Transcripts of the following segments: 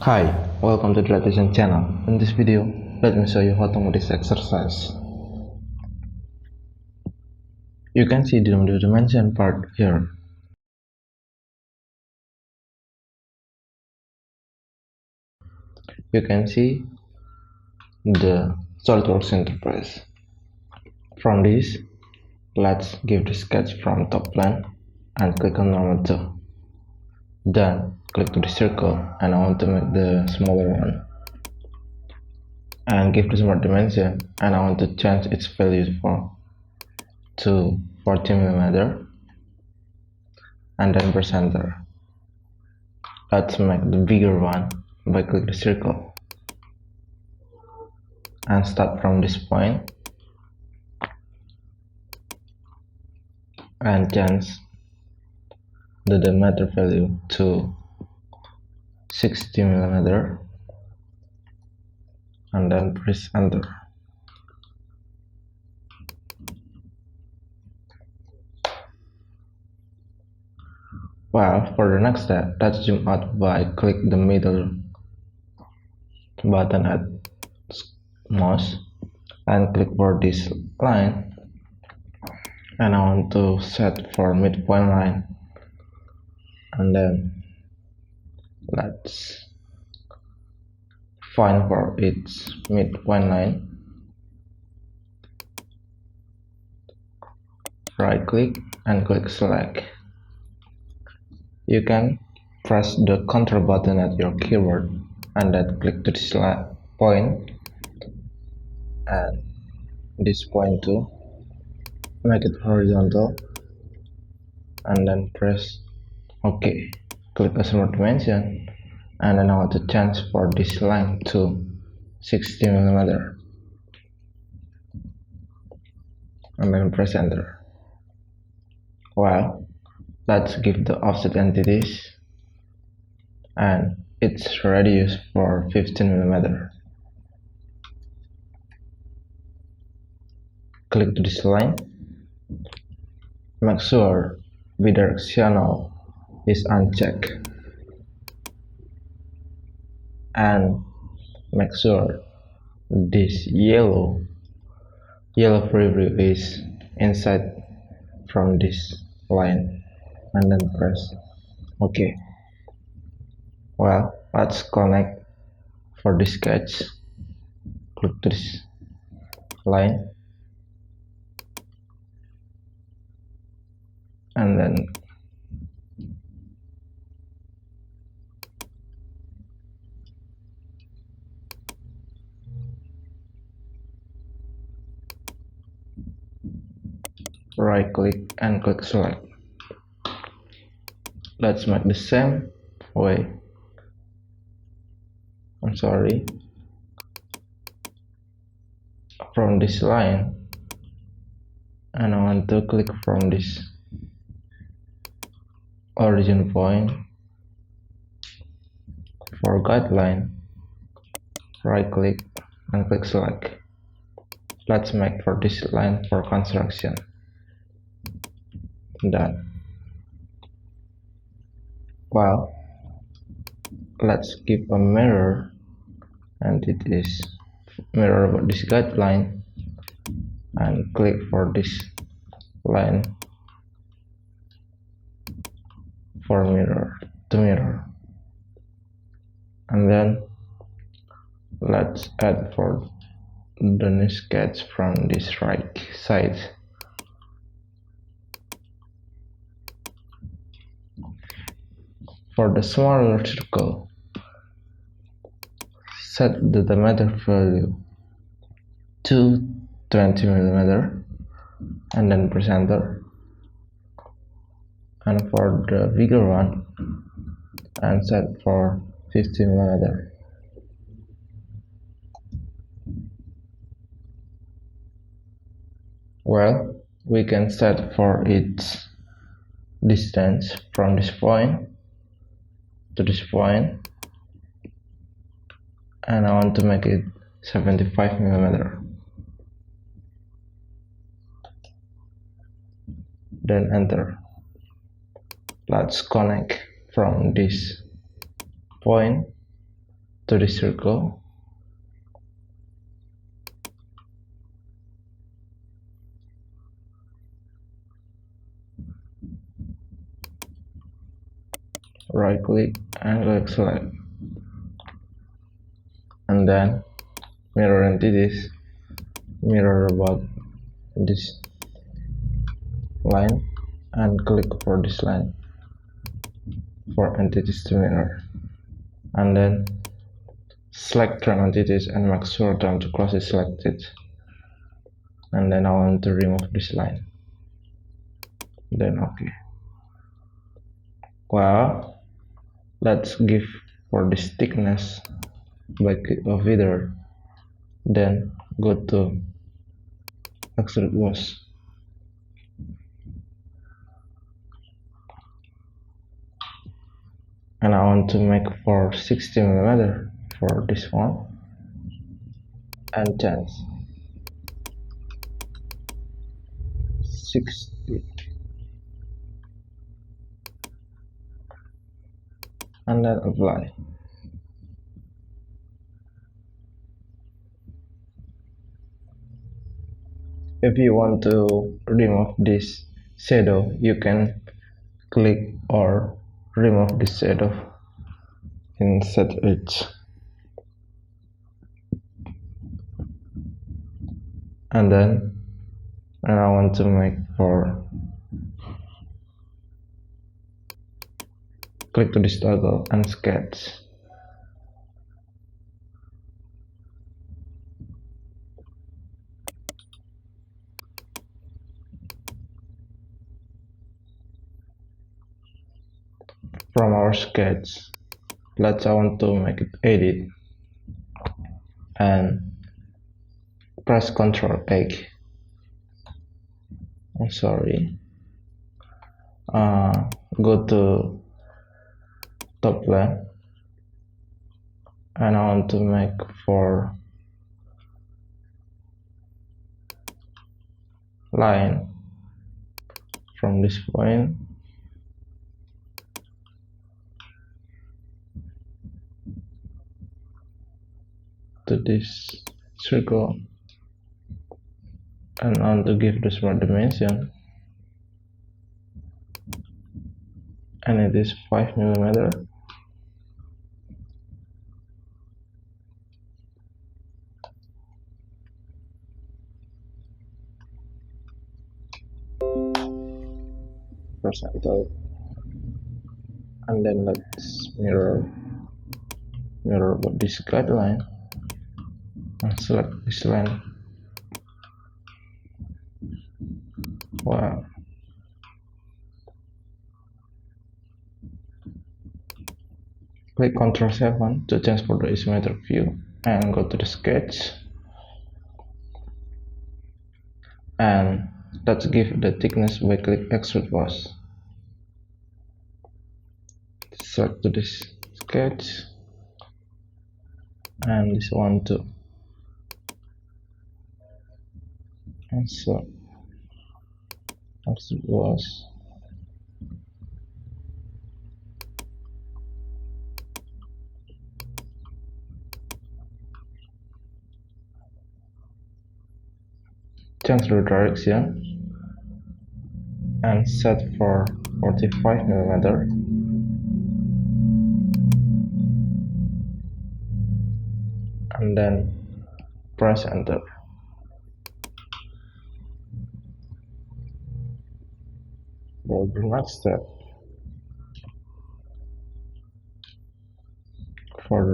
Hi, welcome to the Dilatation channel. In this video, let me show you how to do this exercise. You can see the dimension part here. You can see the Solidworks interface. From this, let's give the sketch from top plan and click on normal 2. Then click to the circle and I want to make the smaller one. And give the smart dimension and I want to change its value to 40 mm and then press enter. Let's make the bigger one by click the circle and start from this point and change the diameter value to 60 mm and then press enter. Well, for the next step, let's zoom out by click the middle button at mouse and click for this line, and I want to set for midpoint line, and then let's find for its midpoint line. Right click and click select. You can press the control button at your keyboard and then click to this point and this point too, make it horizontal and then press OK. Click a smart dimension and then I want to change for this line to 60 mm and then press enter. Well, let's give the offset entities and it's radius for 15 mm. Click to this line, make sure bidirectional is unchecked and make sure this yellow preview is inside from this line and then press OK. Well, let's connect for this sketch. Click to this line and then right click and click select. Let's make the same way. I'm sorry, from this line, and I want to click from this origin point for guideline. Right click and click select. Let's make for this line for construction. Done. Well, let's give a mirror and it is mirror about this guideline and click for this line for mirror to mirror, and then let's add for the new sketch from this right side. For the smaller circle, set the diameter value to 20 mm and then press enter. And for the bigger one, and set for 15 mm. Well, we can set for its distance from this point to this point, and I want to make it 75 mm. Then enter. Let's connect from this point to the circle, right click and click select, and then mirror entities, mirror about this line and click for this line for entities to mirror, and then select run entities and make sure down to cross is selected, and then I want to remove this line, then okay. Well, let's give for this thickness by click of either, then go to extrude wash, and I want to make for 60mm for this one, and change 60, and then apply. If you want to remove this shadow, you can click or remove this shadow in set edge, and I want to make for click to this toggle and sketch. From our sketch, I want to make it edit, and press Ctrl X. I'm sorry. Go to top left, and I want to make for line from this point to this circle, and I want to give this more dimension, and it is 5mm. Press enter, and then let's mirror about this guideline and select this line. Wow. Click Ctrl 7 to change for the isometric view, and go to the sketch, and let's give the thickness by click extrude wash. Select to this sketch, and this one too, and so extrude wash, change the direction and set for 45mm, and then press enter. For the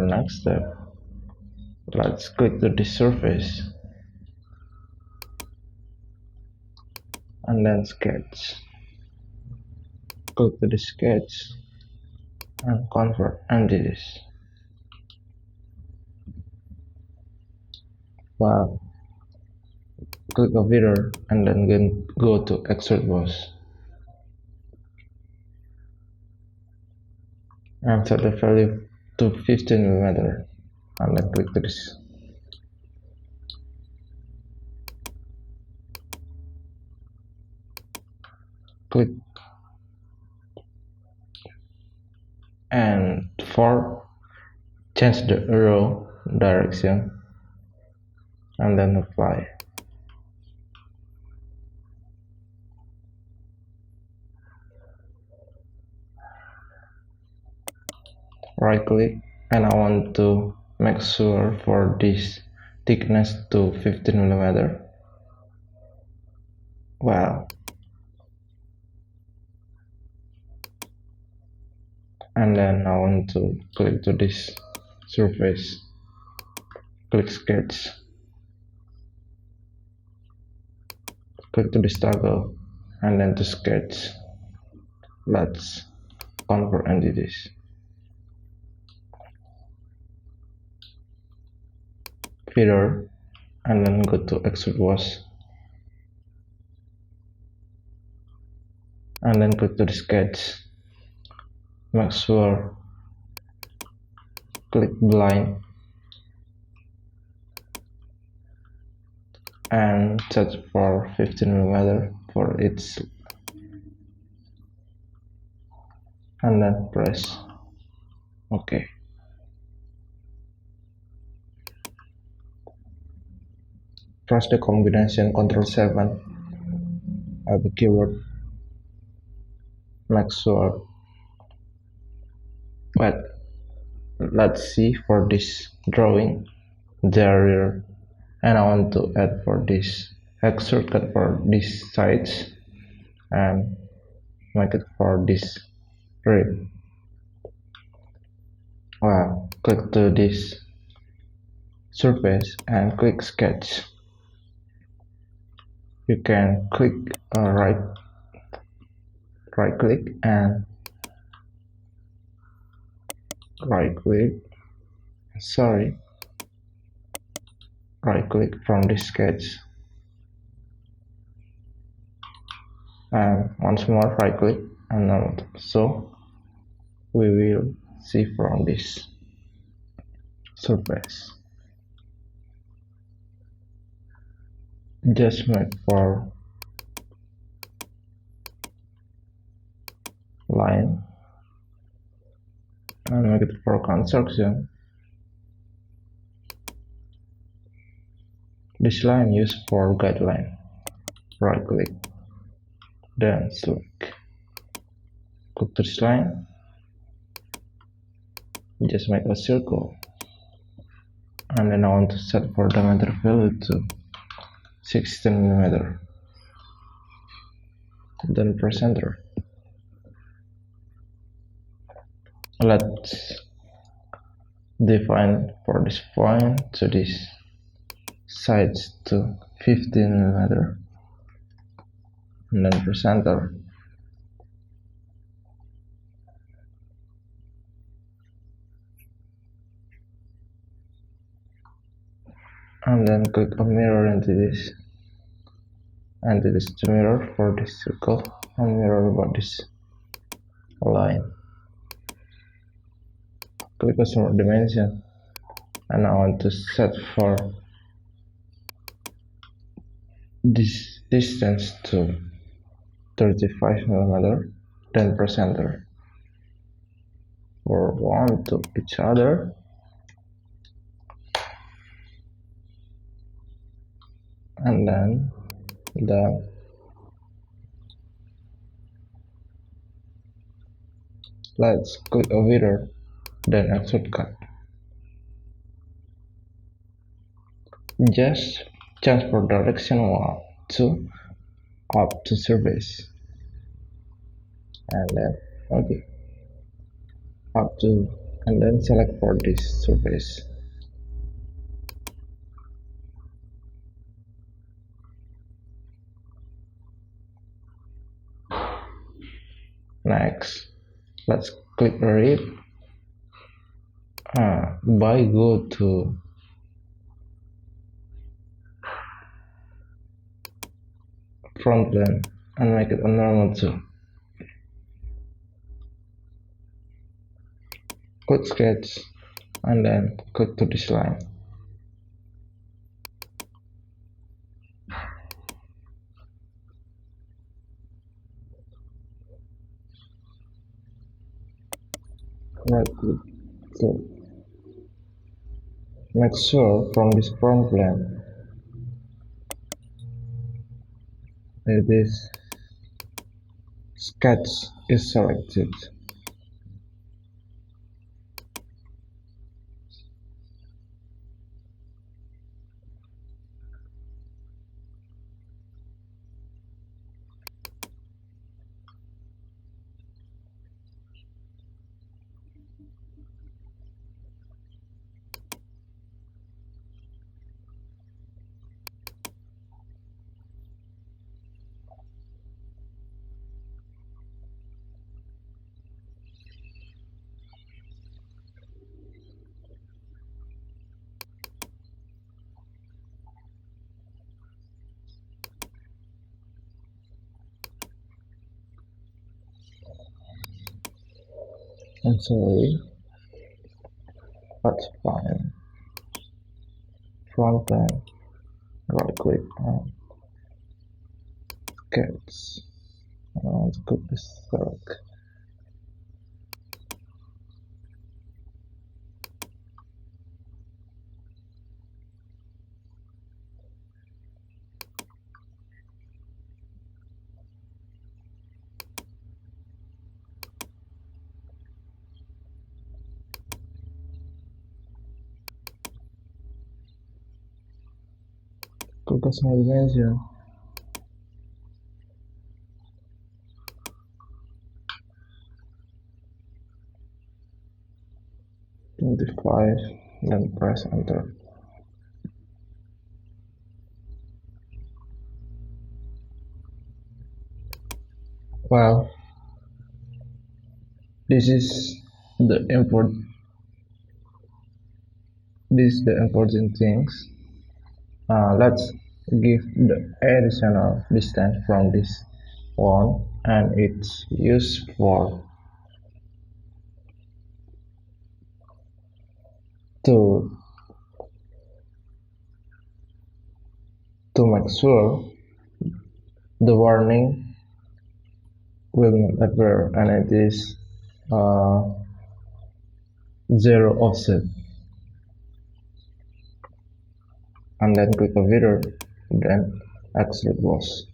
next step, let's click to the surface and then sketch. Click to the sketch and convert entities. Wow. Click a mirror and then go to extrude wash, and set the value to 15mm, and then click to this. Click, and for change the arrow direction and then apply. Right click, and I want to make sure for this thickness to 15 mm. Well, and then I want to click to this surface, click sketch, click to this toggle, and then to sketch. Let's convert entities. Feather, and then go to extrude wash, and then click to the sketch. Make sure click blind and set for 15 mm for its, and then press OK. Press the combination Ctrl+7 at the keyboard. Make sure. But let's see for this drawing there, and I want to add for this extrude cut for these sides and make it for this rib. Well, click to this surface and click sketch. You can click right click and right click from this sketch, and once more right click, and now so we will see from this surface. Just make for line and make it for construction. This line used for guideline. Right click, then select. Click to this line. Just make a circle, and then I want to set for diameter value to 16 mm. Then press enter. Let's define for this point to this sides to 15 mm, and then press enter. And then click a mirror into this to mirror for this circle, and mirror about this line. Click a smart dimension, and I want to set for this distance to 35 mm, then press enter. For one to each other, and then let's click a mirror, then extrude cut. Just change for direction 1 to up to surface, and then OK, up to, and then select for this surface. Next, let's click rib. Go to front plane and make it a normal too. Click sketch, and then click to this line. Right click, Make sure from this front plane this sketch is selected. I'm sorry, that's fine. Front plane, right click on sketch. I want to copy select. Customization 25, then press enter. Well, this is the import. This is the important things. Let's give the additional distance from this one, and it's used for to make sure the warning will not appear, and it is uh, zero offset. And then click a video, then exit was.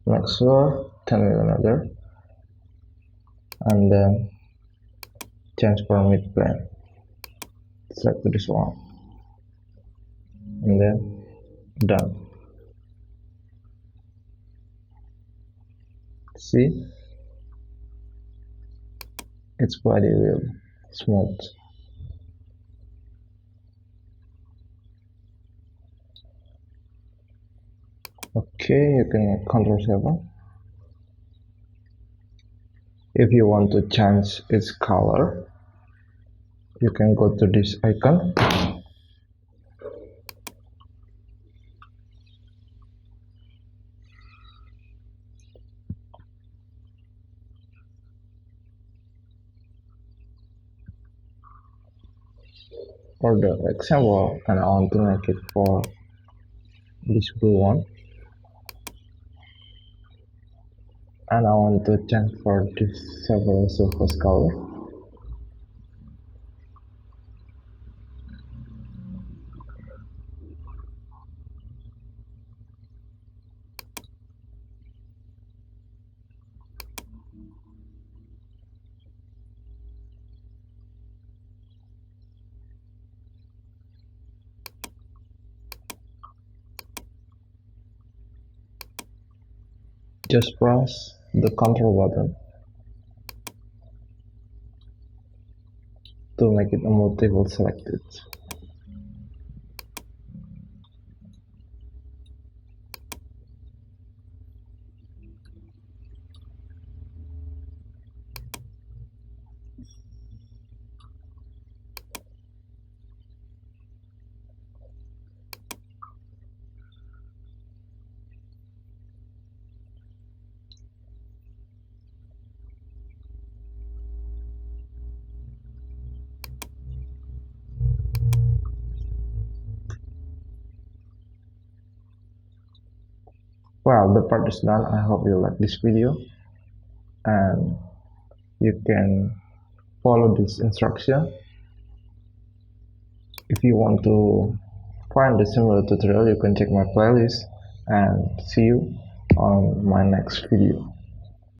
Make sure 10 another, and then change permit plan. Select this one, and then done. See, it's quite real smooth. Okay, you can Ctrl 7. If you want to change its color, you can go to this icon for the example, and I want to make it for this blue one, and I want to change for this several surface color. Just press the control button to make it a multiple selected. Well, the part is done. I hope you like this video, and you can follow this instruction. If you want to find a similar tutorial, you can check my playlist, and see you on my next video.